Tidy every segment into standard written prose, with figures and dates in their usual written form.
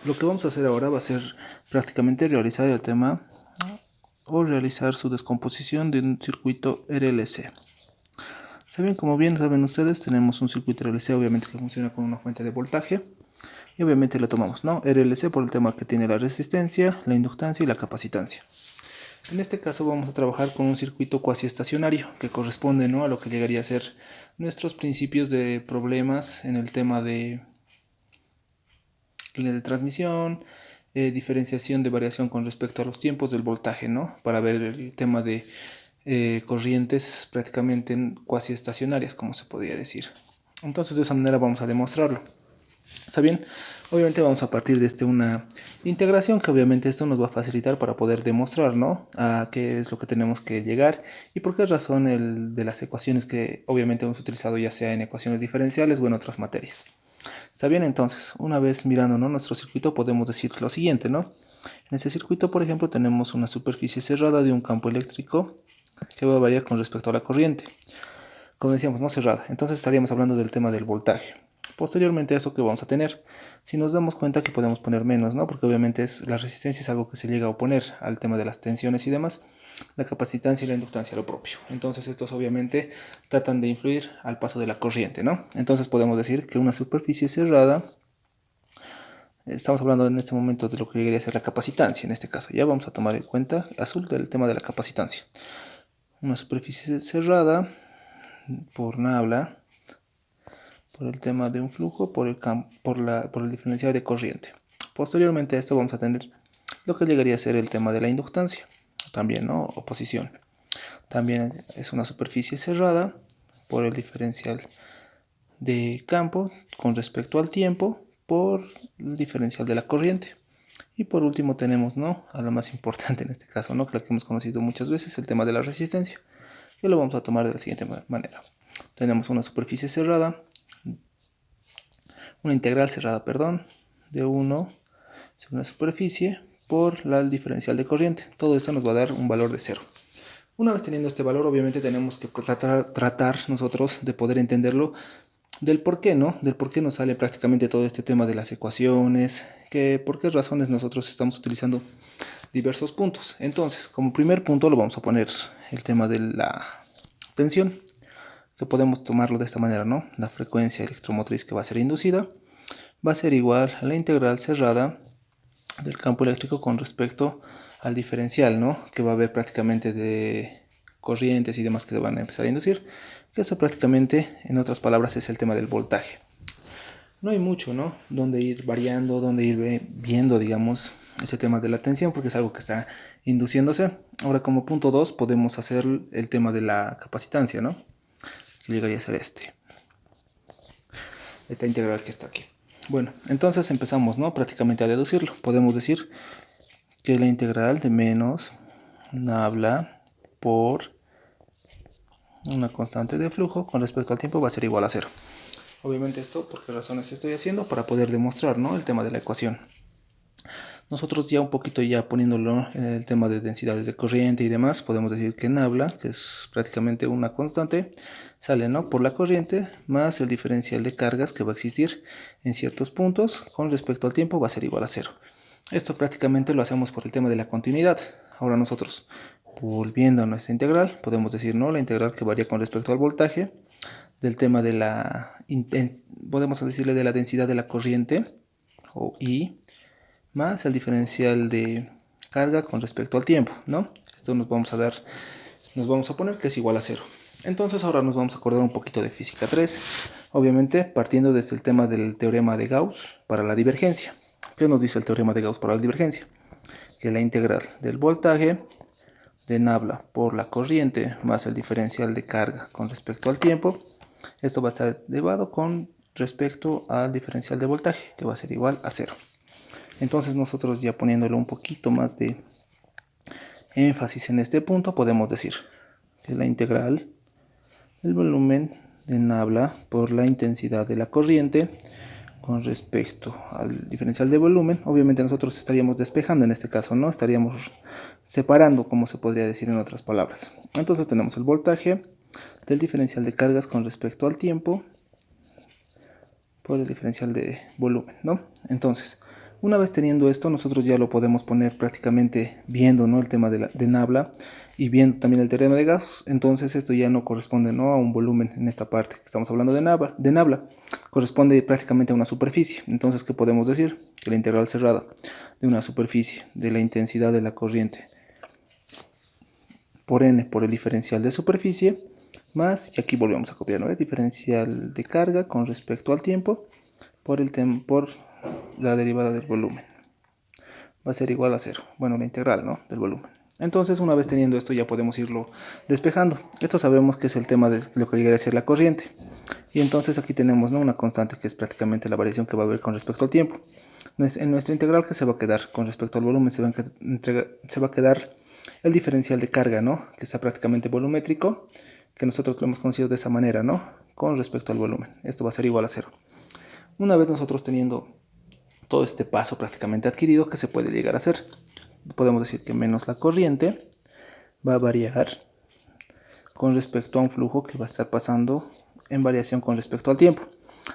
lo que vamos a hacer ahora va a ser prácticamente realizar el tema o realizar su descomposición de un circuito RLC. Saben, como bien saben ustedes, tenemos un circuito RLC obviamente que funciona con una fuente de voltaje y obviamente lo tomamos, ¿no? RLC por el tema que tiene la resistencia, la inductancia y la capacitancia. En este caso vamos a trabajar con un circuito cuasi estacionario que corresponde, ¿no?, a lo que llegaría a ser nuestros principios de problemas en el tema de línea de transmisión, diferenciación de variación con respecto a los tiempos del voltaje, ¿no?, para ver el tema de corrientes prácticamente cuasi estacionarias, como se podría decir. Entonces de esa manera vamos a demostrarlo. ¿Está bien? Obviamente vamos a partir de una integración que obviamente esto nos va a facilitar para poder demostrar, ¿no?, a qué es lo que tenemos que llegar y por qué razón de las ecuaciones que obviamente hemos utilizado, ya sea en ecuaciones diferenciales o en otras materias. ¿Está bien? Entonces, una vez mirando, ¿no?, nuestro circuito, podemos decir lo siguiente, ¿no? En este circuito, por ejemplo, tenemos una superficie cerrada de un campo eléctrico que va a variar con respecto a la corriente. Como decíamos, no cerrada. Entonces estaríamos hablando del tema del voltaje. Posteriormente a eso, que vamos a tener, si nos damos cuenta que podemos poner menos, ¿no?, porque obviamente la resistencia es algo que se llega a oponer al tema de las tensiones y demás, la capacitancia y la inductancia lo propio. Entonces estos obviamente tratan de influir al paso de la corriente, ¿no? Entonces podemos decir que una superficie cerrada, estamos hablando en este momento de lo que debería ser la capacitancia. En este caso ya vamos a tomar en cuenta azul del tema de la capacitancia. Una superficie cerrada por nabla, por el tema de un flujo, por el diferencial de corriente. Posteriormente a esto vamos a tener lo que llegaría a ser el tema de la inductancia, también, ¿no?, oposición. También es una superficie cerrada por el diferencial de campo con respecto al tiempo, por el diferencial de la corriente. Y por último tenemos, ¿no?, a la más importante en este caso, ¿no?, que la que hemos conocido muchas veces, el tema de la resistencia, que lo vamos a tomar de la siguiente manera. Tenemos una superficie cerrada, una integral cerrada, perdón, de 1 sobre una superficie por el diferencial de corriente. Todo esto nos va a dar un valor de 0. Una vez teniendo este valor, obviamente tenemos que tratar nosotros de poder entenderlo del por qué, ¿no? Del por qué nos sale prácticamente todo este tema de las ecuaciones, por qué razones nosotros estamos utilizando diversos puntos. Entonces, como primer punto lo vamos a poner el tema de la tensión, que podemos tomarlo de esta manera, ¿no? La frecuencia electromotriz que va a ser inducida va a ser igual a la integral cerrada del campo eléctrico con respecto al diferencial, ¿no?, que va a haber prácticamente de corrientes y demás que van a empezar a inducir, que eso prácticamente, en otras palabras, es el tema del voltaje. No hay mucho, ¿no?, donde ir variando, donde ir viendo, digamos, ese tema de la tensión, porque es algo que está induciéndose. Ahora, como punto 2, podemos hacer el tema de la capacitancia, ¿no?, que llegaría a ser esta integral que está aquí. Bueno, entonces empezamos, ¿no?, prácticamente a deducirlo. Podemos decir que la integral de menos nabla por una constante de flujo con respecto al tiempo va a ser igual a 0. Obviamente esto, ¿por qué razones estoy haciendo? Para poder demostrar, ¿no?, el tema de la ecuación. Nosotros ya un poquito ya poniéndolo en el tema de densidades de corriente y demás, podemos decir que nabla, que es prácticamente una constante, sale, ¿no?, por la corriente más el diferencial de cargas que va a existir en ciertos puntos con respecto al tiempo va a ser igual a 0. Esto prácticamente lo hacemos por el tema de la continuidad. Ahora nosotros, volviendo a nuestra integral, podemos decir, ¿no?, la integral que varía con respecto al voltaje, del tema de podemos decirle de la densidad de la corriente, o I, más el diferencial de carga con respecto al tiempo, ¿no? Esto nos vamos a poner que es igual a 0. Entonces ahora nos vamos a acordar un poquito de física 3, obviamente partiendo desde el tema del teorema de Gauss para la divergencia. ¿Qué nos dice el teorema de Gauss para la divergencia? Que la integral del voltaje de nabla por la corriente más el diferencial de carga con respecto al tiempo, esto va a estar elevado con respecto al diferencial de voltaje, que va a ser igual a 0. Entonces nosotros, ya poniéndole un poquito más de énfasis en este punto, podemos decir que la integral del volumen de nabla por la intensidad de la corriente con respecto al diferencial de volumen, obviamente nosotros estaríamos despejando en este caso, ¿no? Estaríamos separando, como se podría decir en otras palabras. Entonces tenemos el voltaje del diferencial de cargas con respecto al tiempo por el diferencial de volumen, ¿no? Entonces, Una vez teniendo esto, nosotros ya lo podemos poner prácticamente viendo, ¿no?, el tema de Nabla y viendo también el teorema de Gauss. Entonces esto ya no corresponde, ¿no?, a un volumen en esta parte que estamos hablando de Nabla, corresponde prácticamente a una superficie. Entonces, ¿qué podemos decir? Que la integral cerrada de una superficie de la intensidad de la corriente por n por el diferencial de superficie más, y aquí volvemos a copiar, ¿no?, el diferencial de carga con respecto al tiempo por la derivada del volumen va a ser igual a 0. Bueno, la integral, ¿no?, del volumen. Entonces, una vez teniendo esto, ya podemos irlo despejando. Esto sabemos que es el tema de lo que llegaría a ser la corriente. Y entonces aquí tenemos, ¿no?, una constante que es prácticamente la variación que va a haber con respecto al tiempo. En nuestra integral, que se va a quedar con respecto al volumen, se va a quedar el diferencial de carga, ¿no?, que está prácticamente volumétrico, que nosotros lo hemos conocido de esa manera, ¿no?, con respecto al volumen. Esto va a ser igual a 0. Una vez nosotros teniendo todo este paso prácticamente adquirido, ¿qué se puede llegar a hacer? Podemos decir que menos la corriente va a variar con respecto a un flujo que va a estar pasando en variación con respecto al tiempo.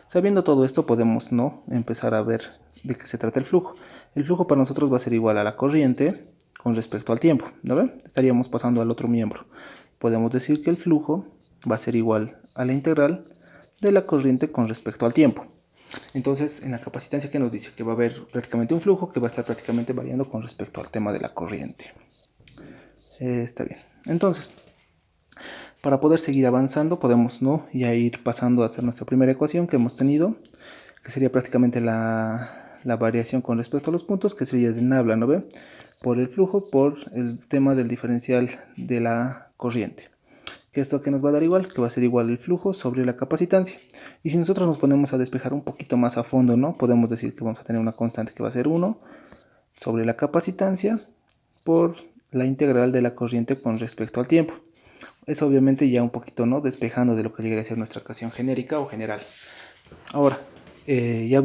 Sabiendo todo esto, podemos, ¿no?, empezar a ver de qué se trata el flujo. El flujo para nosotros va a ser igual a la corriente con respecto al tiempo, ¿no ven? Estaríamos pasando al otro miembro. Podemos decir que el flujo va a ser igual a la integral de la corriente con respecto al tiempo. Entonces, en la capacitancia, ¿qué nos dice? Que va a haber prácticamente un flujo que va a estar prácticamente variando con respecto al tema de la corriente. Está bien. Entonces, para poder seguir avanzando, podemos, ¿no?, ya ir pasando a hacer nuestra primera ecuación que hemos tenido, que sería prácticamente la variación con respecto a los puntos, que sería de Nabla, ¿no ve?, por el flujo, por el tema del diferencial de la corriente. Que esto que nos va a dar igual, que va a ser igual el flujo sobre la capacitancia. Y si nosotros nos ponemos a despejar un poquito más a fondo, ¿no?, podemos decir que vamos a tener una constante que va a ser 1 sobre la capacitancia por la integral de la corriente con respecto al tiempo. Es obviamente ya un poquito, ¿no?, despejando de lo que llegaría a ser nuestra ecuación genérica o general. Ahora, ya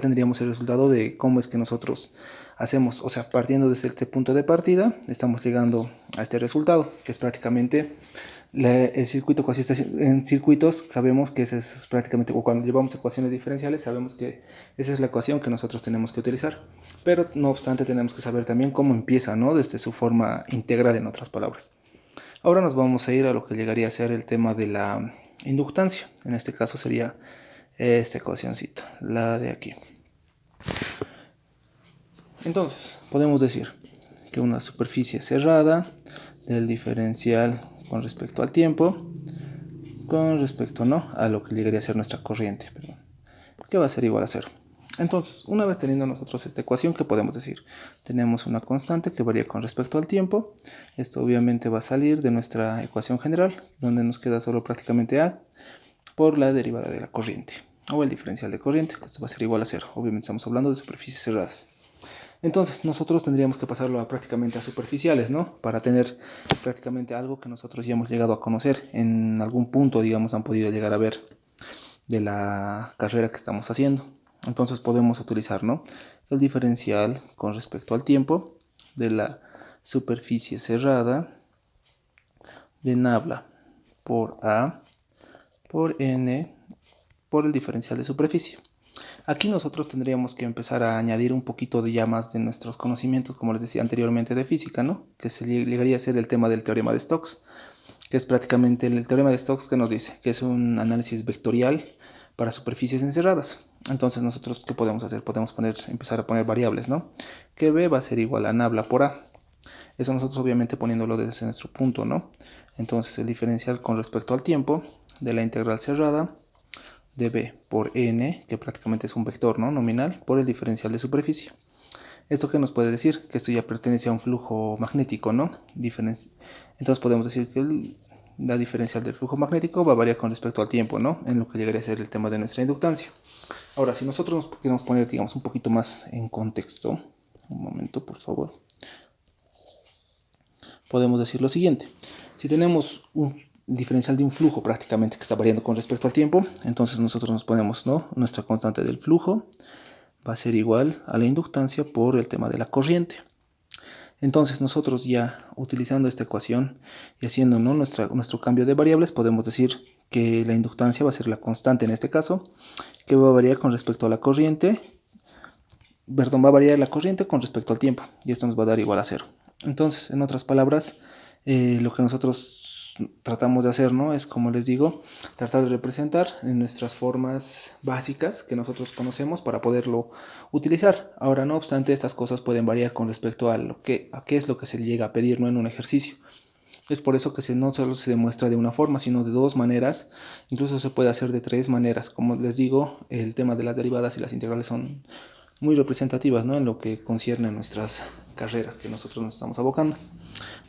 tendríamos el resultado de cómo es que nosotros hacemos, o sea, partiendo desde este punto de partida, estamos llegando a este resultado, que es prácticamente el circuito. Casi está en circuitos, sabemos que ese es prácticamente, o cuando llevamos ecuaciones diferenciales, sabemos que esa es la ecuación que nosotros tenemos que utilizar. Pero no obstante, tenemos que saber también cómo empieza, ¿no?, desde su forma integral, en otras palabras. Ahora nos vamos a ir a lo que llegaría a ser el tema de la inductancia. En este caso sería esta ecuacióncita, la de aquí. Entonces, podemos decir que una superficie cerrada del diferencial con respecto al tiempo, con respecto, ¿no?, a lo que llegaría a ser nuestra corriente, que va a ser igual a 0. Entonces, una vez teniendo nosotros esta ecuación, ¿qué podemos decir? Tenemos una constante que varía con respecto al tiempo. Esto obviamente va a salir de nuestra ecuación general, donde nos queda solo prácticamente A por la derivada de la corriente, o el diferencial de corriente, que esto va a ser igual a 0. Obviamente estamos hablando de superficies cerradas. Entonces, nosotros tendríamos que pasarlo prácticamente a superficiales, ¿no?, para tener prácticamente algo que nosotros ya hemos llegado a conocer. En algún punto, digamos, han podido llegar a ver de la carrera que estamos haciendo. Entonces podemos utilizar, ¿no?, el diferencial con respecto al tiempo de la superficie cerrada de Nabla por A por N por el diferencial de superficie. Aquí nosotros tendríamos que empezar a añadir un poquito de ya más de nuestros conocimientos, como les decía anteriormente, de física, ¿no?, que se llegaría a ser el tema del teorema de Stokes, que es prácticamente el teorema de Stokes, que nos dice que es un análisis vectorial para superficies encerradas. Entonces, nosotros, ¿qué podemos hacer? Podemos empezar a poner variables, ¿no?, que B va a ser igual a Nabla por A. Eso nosotros obviamente poniéndolo desde nuestro punto, ¿no? Entonces, el diferencial con respecto al tiempo de la integral cerrada de B por N, que prácticamente es un vector, ¿no?, nominal, por el diferencial de superficie. ¿Esto qué nos puede decir? Que esto ya pertenece a un flujo magnético, ¿no? Entonces podemos decir que la diferencial del flujo magnético va a variar con respecto al tiempo, ¿no?, en lo que llegaría a ser el tema de nuestra inductancia. Ahora, si nosotros nos queremos poner, digamos, un poquito más en contexto, un momento, por favor, podemos decir lo siguiente. Si tenemos un diferencial de un flujo prácticamente que está variando con respecto al tiempo, entonces nosotros nos ponemos, ¿no?, nuestra constante del flujo va a ser igual a la inductancia por el tema de la corriente. Entonces nosotros, ya utilizando esta ecuación y haciendo, ¿no?, nuestro cambio de variables, podemos decir que la inductancia va a ser la constante en este caso, que va a variar con respecto a la corriente va a variar la corriente con respecto al tiempo, y esto nos va a dar igual a 0. Entonces, en otras palabras, lo que nosotros tratamos de hacer, ¿no? Es, como les digo, tratar de representar en nuestras formas básicas que nosotros conocemos para poderlo utilizar. Ahora, no obstante, estas cosas pueden variar con respecto a qué es lo que se llega a pedir, ¿no? En un ejercicio. Es por eso que no solo se demuestra de una forma, sino de dos maneras. Incluso se puede hacer de tres maneras. Como les digo, el tema de las derivadas y las integrales son muy representativas, ¿no? En lo que concierne a nuestras carreras que nosotros nos estamos abocando.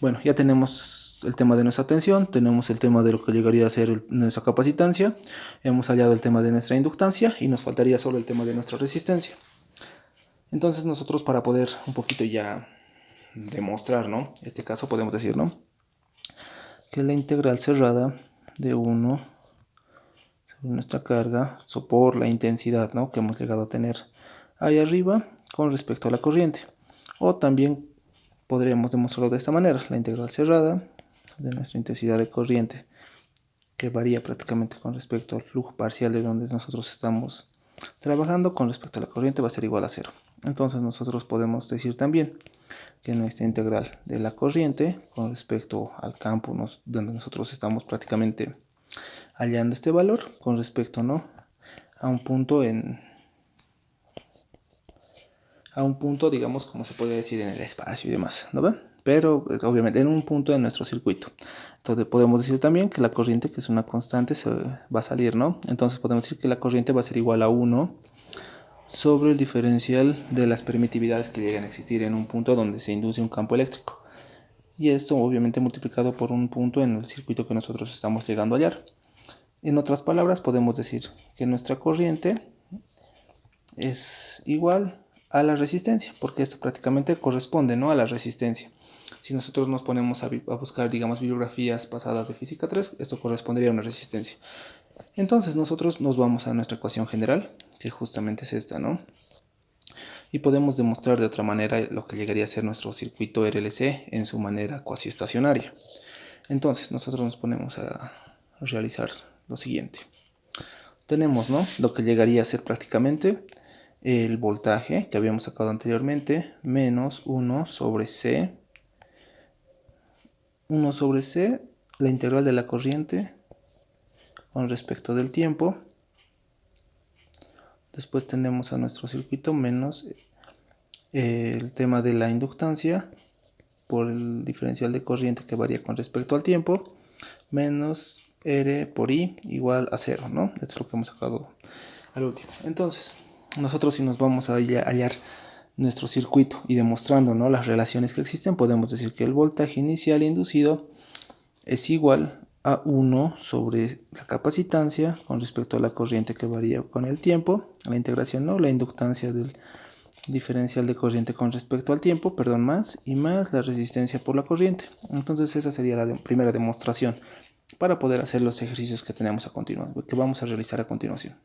Bueno, ya tenemos el tema de nuestra tensión, tenemos el tema de lo que llegaría a ser nuestra capacitancia, hemos hallado el tema de nuestra inductancia y nos faltaría solo el tema de nuestra resistencia. Entonces nosotros, para poder un poquito ya demostrar, ¿no? Este caso podemos decir, ¿no? Que la integral cerrada de 1 sobre nuestra carga por la intensidad, ¿no? Que hemos llegado a tener ahí arriba con respecto a la corriente. O también podríamos demostrarlo de esta manera: la integral cerrada de nuestra intensidad de corriente, que varía prácticamente con respecto al flujo parcial de donde nosotros estamos trabajando, con respecto a la corriente va a ser igual a 0. Entonces nosotros podemos decir también que nuestra integral de la corriente con respecto al campo donde nosotros estamos prácticamente hallando este valor, con respecto, ¿no?, a un punto digamos, como se puede decir, en el espacio y demás, ¿no ve? Pero obviamente en un punto de nuestro circuito. Entonces podemos decir también que la corriente, que es una constante, se va a salir, ¿no? Entonces podemos decir que la corriente va a ser igual a 1 sobre el diferencial de las permitividades que llegan a existir en un punto donde se induce un campo eléctrico. Y esto obviamente multiplicado por un punto en el circuito que nosotros estamos llegando a hallar. En otras palabras, podemos decir que nuestra corriente es igual a la resistencia, porque esto prácticamente corresponde, ¿no?, a la resistencia. Si nosotros nos ponemos a buscar, digamos, bibliografías pasadas de física 3, esto correspondería a una resistencia. Entonces nosotros nos vamos a nuestra ecuación general, que justamente es esta, ¿no? Y podemos demostrar de otra manera lo que llegaría a ser nuestro circuito RLC en su manera cuasi estacionaria. Entonces nosotros nos ponemos a realizar lo siguiente. Tenemos, ¿no?, lo que llegaría a ser prácticamente el voltaje que habíamos sacado anteriormente, menos 1 sobre C, la integral de la corriente con respecto del tiempo. Después tenemos a nuestro circuito menos el tema de la inductancia por el diferencial de corriente que varía con respecto al tiempo, menos R por I igual a 0, ¿no? Esto es lo que hemos sacado al último. Entonces, nosotros, si nos vamos a hallar nuestro circuito y demostrando, ¿no?, las relaciones que existen, podemos decir que el voltaje inicial inducido es igual a 1 sobre la capacitancia con respecto a la corriente que varía con el tiempo, la integración, ¿no?, la inductancia del diferencial de corriente con respecto al tiempo, más la resistencia por la corriente. Entonces esa sería la primera demostración para poder hacer los ejercicios que tenemos que vamos a realizar a continuación.